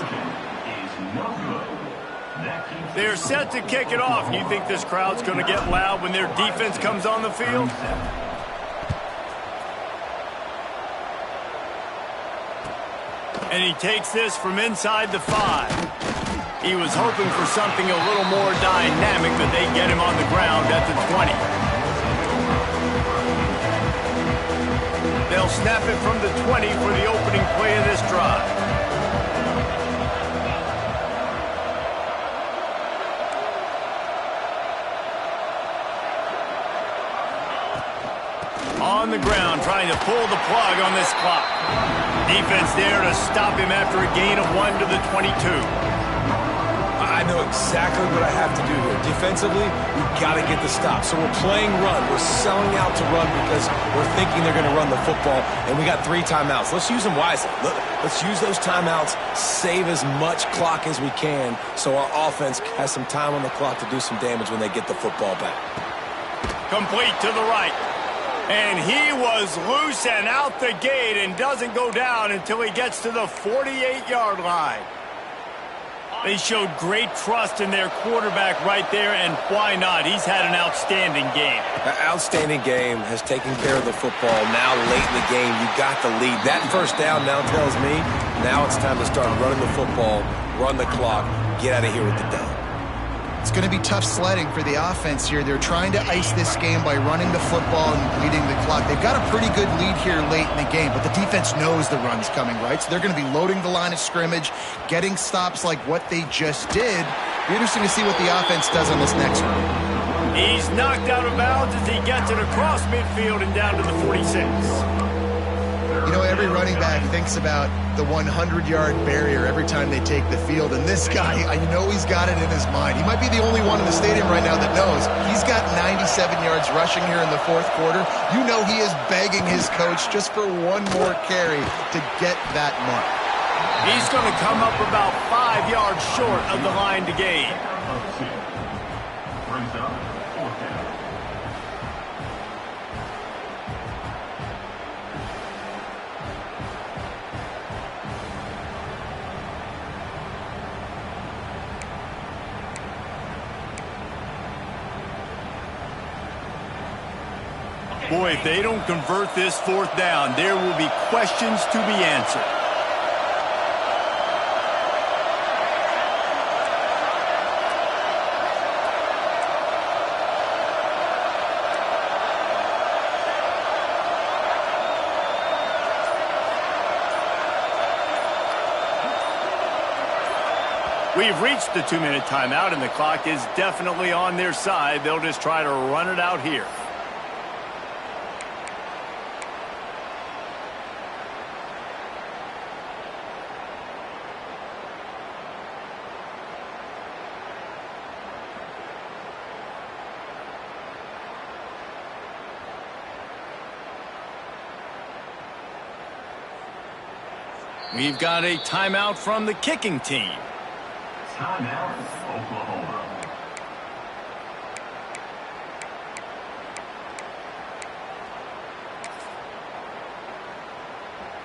Speaker 1: They're set to kick it off. And you think this crowd's going to get loud when their defense comes on the field? And he takes this from inside the 5. He was hoping for something a little more dynamic, but they get him on the ground at the 20. They'll snap it from the 20 for the opening play of this drive. On the ground, trying to pull the plug on this clock. Defense there to stop him after a gain of 1 to the 22.
Speaker 3: I know exactly what I have to do here. Defensively, we've got to get the stop. So we're playing run. We're selling out to run because we're thinking they're going to run the football, and we got 3 timeouts. Let's use them wisely. Let's use those timeouts, save as much clock as we can so our offense has some time on the clock to do some damage when they get the football back.
Speaker 1: Complete to the right. And he was loose and out the gate and doesn't go down until he gets to the 48-yard line. They showed great trust in their quarterback right there, and why not? He's had an outstanding game.
Speaker 3: An outstanding game, has taken care of the football. Now late in the game, you got the lead. That first down now tells me now it's time to start running the football, run the clock, get out of here with the dub.
Speaker 2: It's going to be tough sledding for the offense here. They're trying to ice this game by running the football and bleeding the clock. They've got a pretty good lead here late in the game, but the defense knows the run's coming, right? So they're going to be loading the line of scrimmage, getting stops like what they just did. Be interesting to see what the offense does on this next one.
Speaker 1: He's knocked out of bounds as he gets it across midfield and down to the 46.
Speaker 2: You know, every running back thinks about the 100-yard barrier every time they take the field, and this guy, you know he's got it in his mind. He might be the only one in the stadium right now that knows he's got 97 yards rushing here in the fourth quarter. You know he is begging his coach just for one more carry to get that mark.
Speaker 1: He's going to come up about 5 yards short of the line to gain. Boy, if they don't convert this fourth down, there will be questions to be answered. We've reached the 2-minute timeout, and the clock is definitely on their side. They'll just try to run it out here. We've got a timeout from the kicking team.
Speaker 5: Timeout, Oklahoma.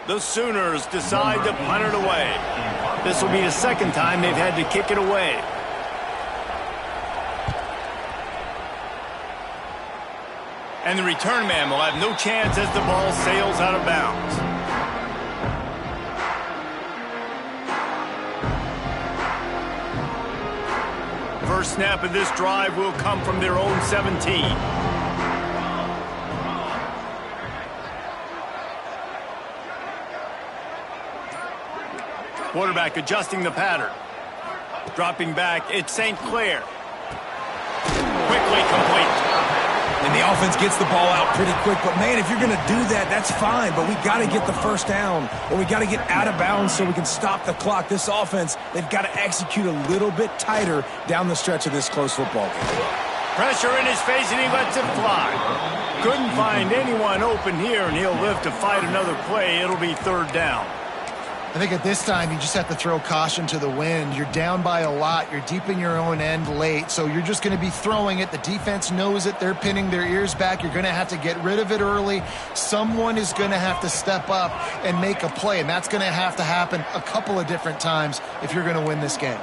Speaker 1: The Sooners decide to punt it away. This will be the second time they've had to kick it away. And the return man will have no chance as the ball sails out of bounds. First snap of this drive will come from their own 17. Quarterback adjusting the pattern. Dropping back, it's St. Clair. Quickly complete.
Speaker 3: And the offense gets the ball out pretty quick. But, man, if you're going to do that, that's fine. But we got to get the first down, or we got to get out of bounds so we can stop the clock. This offense, they've got to execute a little bit tighter down the stretch of this close football game.
Speaker 1: Pressure in his face, and he lets it fly. Couldn't find anyone open here, and he'll live to fight another play. It'll be third down.
Speaker 2: I think at this time, you just have to throw caution to the wind. You're down by a lot. You're deep in your own end late, so you're just going to be throwing it. The defense knows it. They're pinning their ears back. You're going to have to get rid of it early. Someone is going to have to step up and make a play, and that's going to have to happen a couple of different times if you're going to win this game.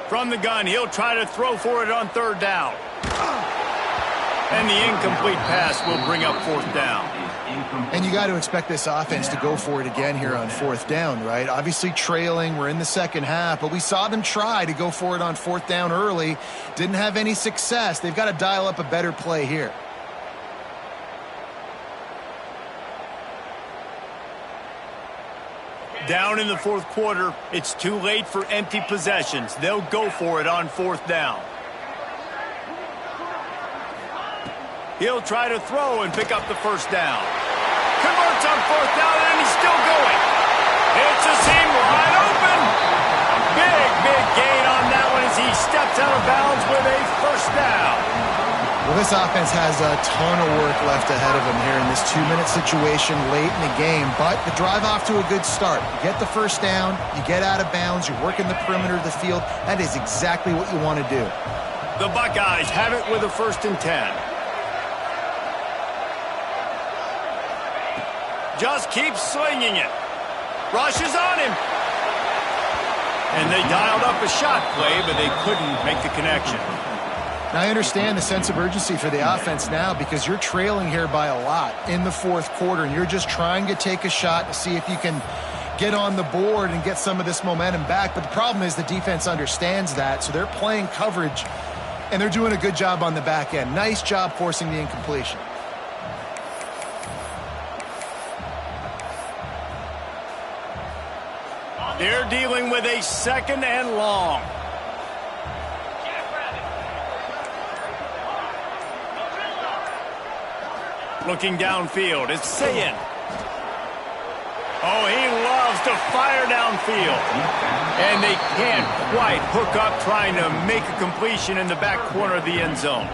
Speaker 1: From the gun, he'll try to throw for it on third down. And the incomplete pass will bring up fourth down.
Speaker 2: And you got to expect this offense to go for it again here on fourth down, right? Obviously trailing, we're in the second half, but we saw them try to go for it on fourth down early. Didn't have any success. They've got to dial up a better play here.
Speaker 1: Down in the fourth quarter, it's too late for empty possessions. They'll go for it on fourth down. He'll try to throw and pick up the first down. Converts on fourth down, and he's still going. It's a seam wide open. Big gain on that one as he steps out of bounds with a first down.
Speaker 2: Well, this offense has a ton of work left ahead of them here in this 2-minute situation late in the game, but the drive off to a good start. You get the first down, you get out of bounds, you're working the perimeter of the field. That is exactly what you want to do.
Speaker 1: The Buckeyes have it with a 1st and 10. Just keeps slinging it. Rushes on him. And they dialed up a shot play, but they couldn't make the connection.
Speaker 2: Now, I understand the sense of urgency for the offense now because you're trailing here by a lot in the fourth quarter, and you're just trying to take a shot to see if you can get on the board and get some of this momentum back. But the problem is the defense understands that, so they're playing coverage, and they're doing a good job on the back end. Nice job forcing the incompletion.
Speaker 1: They're dealing with a 2nd and long. Looking downfield, it's Sayin. Oh, he loves to fire downfield. And they can't quite hook up trying to make a completion in the back corner of the end zone.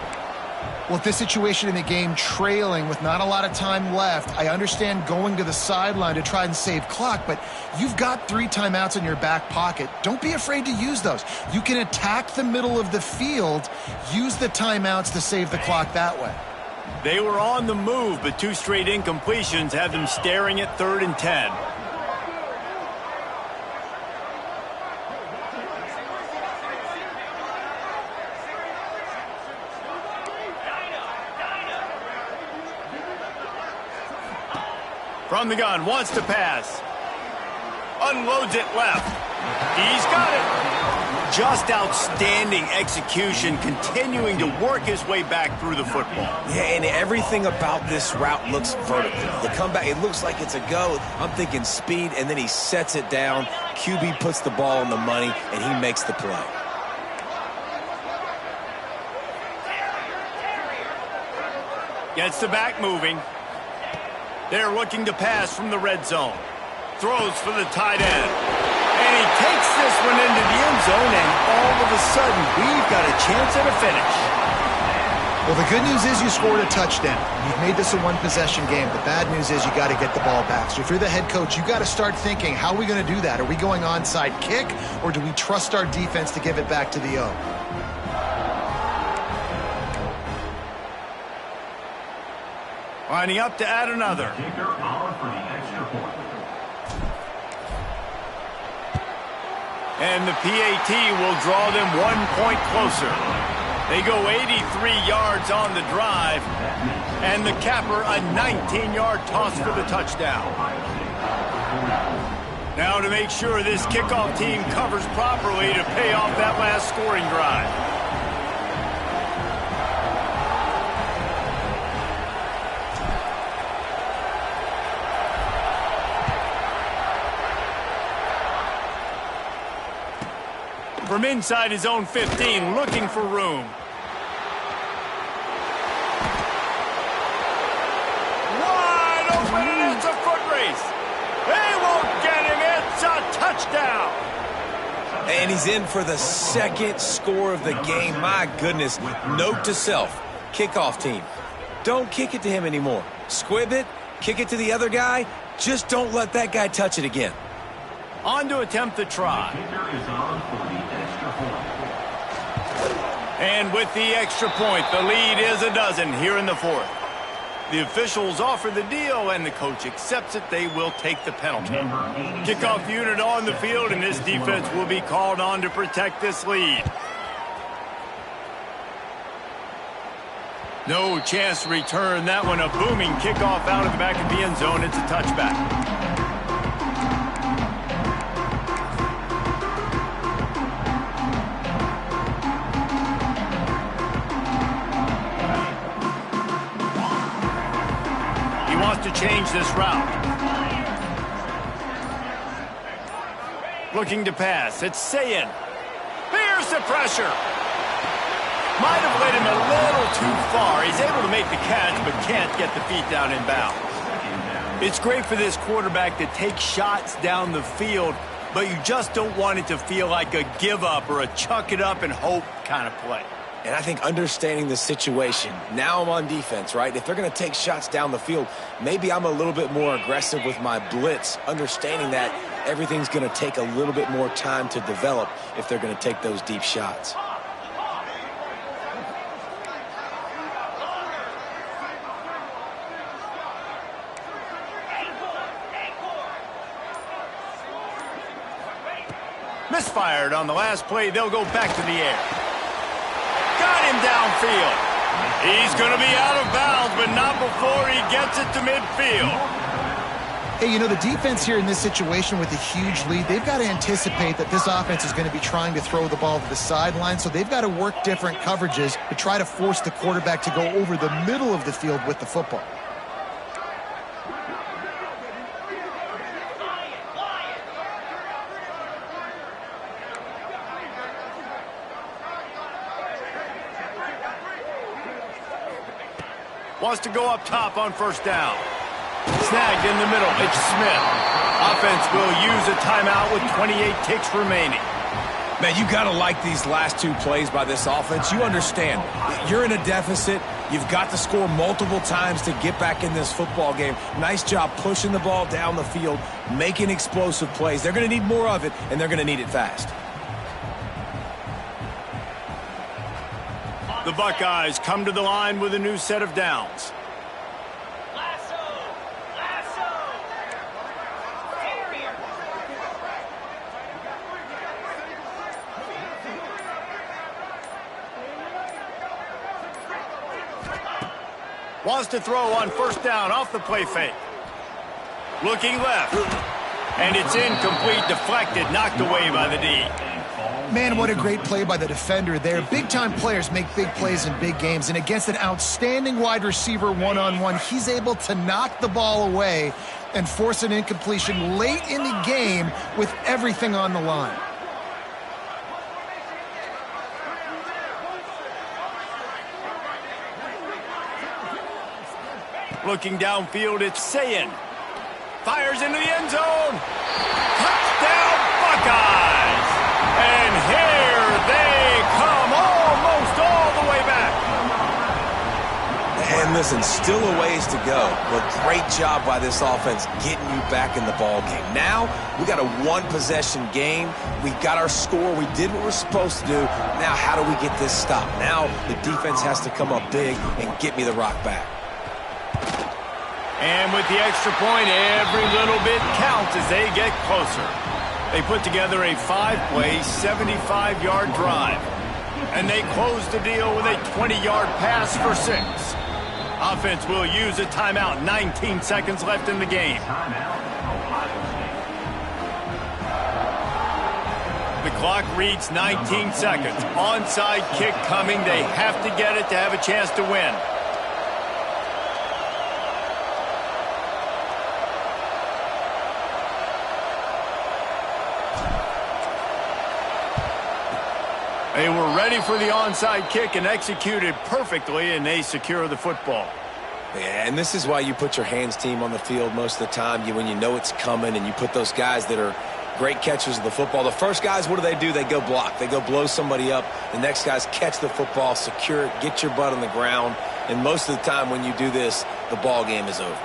Speaker 2: Well, this situation in the game, trailing with not a lot of time left, I understand going to the sideline to try and save clock, but you've got 3 timeouts in your back pocket. Don't be afraid to use those. You can attack the middle of the field, use the timeouts to save the clock that way.
Speaker 1: They were on the move, but 2 straight incompletions had them staring at 3rd and 10. From the gun, wants to pass. Unloads it left. He's got it. Just outstanding execution, continuing to work his way back through the football.
Speaker 3: Yeah, and everything about this route looks vertical. The comeback, it looks like it's a go. I'm thinking speed, and then he sets it down. QB puts the ball on the money, and he makes the play.
Speaker 1: Gets the back moving. They're looking to pass from the red zone. Throws for the tight end. And he takes this one into the end zone, and all of a sudden, we've got a chance at a finish.
Speaker 2: Well, the good news is you scored a touchdown. You've made this a one-possession game. The bad news is you got to get the ball back. So if you're the head coach, you got to start thinking, how are we going to do that? Are we going onside kick, or do we trust our defense to give it back to the O?
Speaker 1: Lining up to add another.
Speaker 5: Kicker on for the extra point.
Speaker 1: And the PAT will draw them 1 point closer. They go 83 yards on the drive, and the capper a 19-yard toss for the touchdown. Now to make sure this kickoff team covers properly to pay off that last scoring drive. From inside his own 15, looking for room. Wide open, and it's a foot race. They won't get him. It's a touchdown.
Speaker 3: And he's in for the 2nd score of the game. My goodness. Note to self, kickoff team. Don't kick it to him anymore. Squib it, kick it to the other guy. Just don't let that guy touch it again.
Speaker 1: On to attempt the try.
Speaker 5: Kicker is on for the extra point.
Speaker 1: And with the extra point, the lead is a dozen here in the 4th. The officials offer the deal, and the coach accepts it. They will take the penalty. Kickoff unit on the field, and this defense will be called on to protect this lead. No chance to return that one. A booming kickoff out of the back of the end zone. It's a touchback. To change this route. Looking to pass. It's Sayin. Here's the pressure. Might have led him a little too far. He's able to make the catch, but can't get the feet down in bounds. It's great for this quarterback to take shots down the field, but you just don't want it to feel like a give-up or a chuck-it-up-and-hope kind of play.
Speaker 3: And I think understanding the situation, now I'm on defense, right? If they're going to take shots down the field, maybe I'm a little bit more aggressive with my blitz, understanding that everything's going to take a little bit more time to develop if they're going to take those deep shots.
Speaker 1: Misfired on the last play. They'll go back to the air. Got him downfield. He's going to be out of bounds, but not before he gets it to midfield.
Speaker 2: Hey, you know, the defense here in this situation with a huge lead, they've got to anticipate that this offense is going to be trying to throw the ball to the sideline, so they've got to work different coverages to try to force the quarterback to go over the middle of the field with the football.
Speaker 1: Wants to go up top on first down. Snagged in the middle. It's Smith. Offense will use a timeout with 28 ticks remaining.
Speaker 3: Man, you got to like these last two plays by this offense. You understand, you're in a deficit. You've got to score multiple times to get back in this football game. Nice job pushing the ball down the field, making explosive plays. They're going to need more of it, and they're going to need it fast.
Speaker 1: The Buckeyes come to the line with a new set of downs. Wants to throw on first down off the play fake. Looking left. And it's incomplete, deflected, knocked away by the D.
Speaker 2: Man, what a great play by the defender there. Big-time players make big plays in big games, and against an outstanding wide receiver one-on-one, he's able to knock the ball away and force an incompletion late in the game with everything on the line.
Speaker 1: Looking downfield, it's Sayin. Fires into the end zone. Touchdown, Buckeyes! And here they come, almost all the way back.
Speaker 3: And listen, still a ways to go, but great job by this offense getting you back in the ball game. Now, we got a one-possession game. We got our score. We did what we're supposed to do. Now, how do we get this stopped? Now, the defense has to come up big and get me the rock back.
Speaker 1: And with the extra point, every little bit counts as they get closer. They put together a 5-play, 75-yard drive. And they close the deal with a 20-yard pass for 6. Offense will use a timeout. 19 seconds left in the game. The clock reads 19 seconds. Onside kick coming. They have to get it to have a chance to win. They were ready for the onside kick and executed perfectly, and they secure the football.
Speaker 3: Yeah, and this is why you put your hands team on the field most of the time. When you know it's coming, and you put those guys that are great catchers of the football. The first guys, what do? They go block. They go blow somebody up. The next guys catch the football, secure it, get your butt on the ground. And most of the time when you do this, the ball game is over.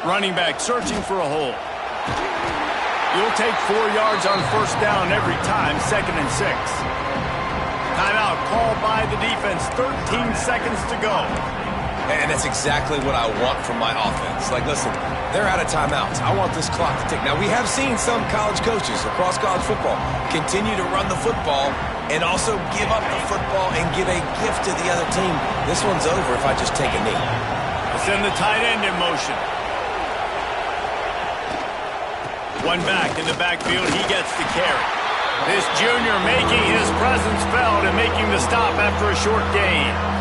Speaker 1: Running back searching for a hole. You'll take 4 yards on first down every time, 2nd and 6. Timeout called by the defense, 13 seconds to go.
Speaker 3: And that's exactly what I want from my offense. Like, listen, they're out of timeouts. I want this clock to tick. Now, we have seen some college coaches across college football continue to run the football and also give up the football and give a gift to the other team. This one's over if I just take a knee.
Speaker 1: Send the tight end in motion. One back in the backfield. He gets the carry. This junior making his presence felt and making the stop after a short gain.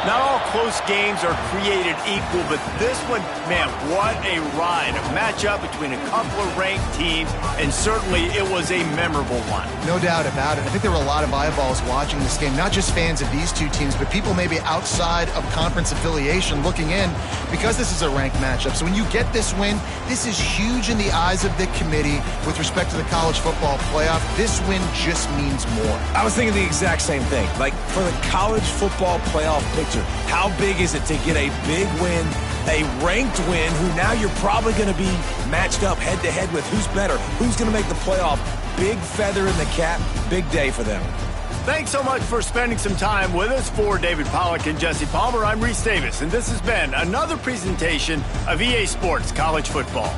Speaker 1: Not all close games are created equal, but this one, man, what a ride. A matchup between a couple of ranked teams, and certainly it was a memorable one.
Speaker 2: No doubt about it. I think there were a lot of eyeballs watching this game, not just fans of these two teams, but people maybe outside of conference affiliation looking in because this is a ranked matchup. So when you get this win, this is huge in the eyes of the committee with respect to the college football playoff. This win just means more.
Speaker 3: I was thinking the exact same thing. Like, for the college football playoff picture, how big is it to get a big win, a ranked win, who now you're probably going to be matched up head-to-head with who's better, who's going to make the playoff. Big feather in the cap, big day for them.
Speaker 1: Thanks so much for spending some time with us. For David Pollack and Jesse Palmer, I'm Reese Davis, and this has been another presentation of EA Sports College Football.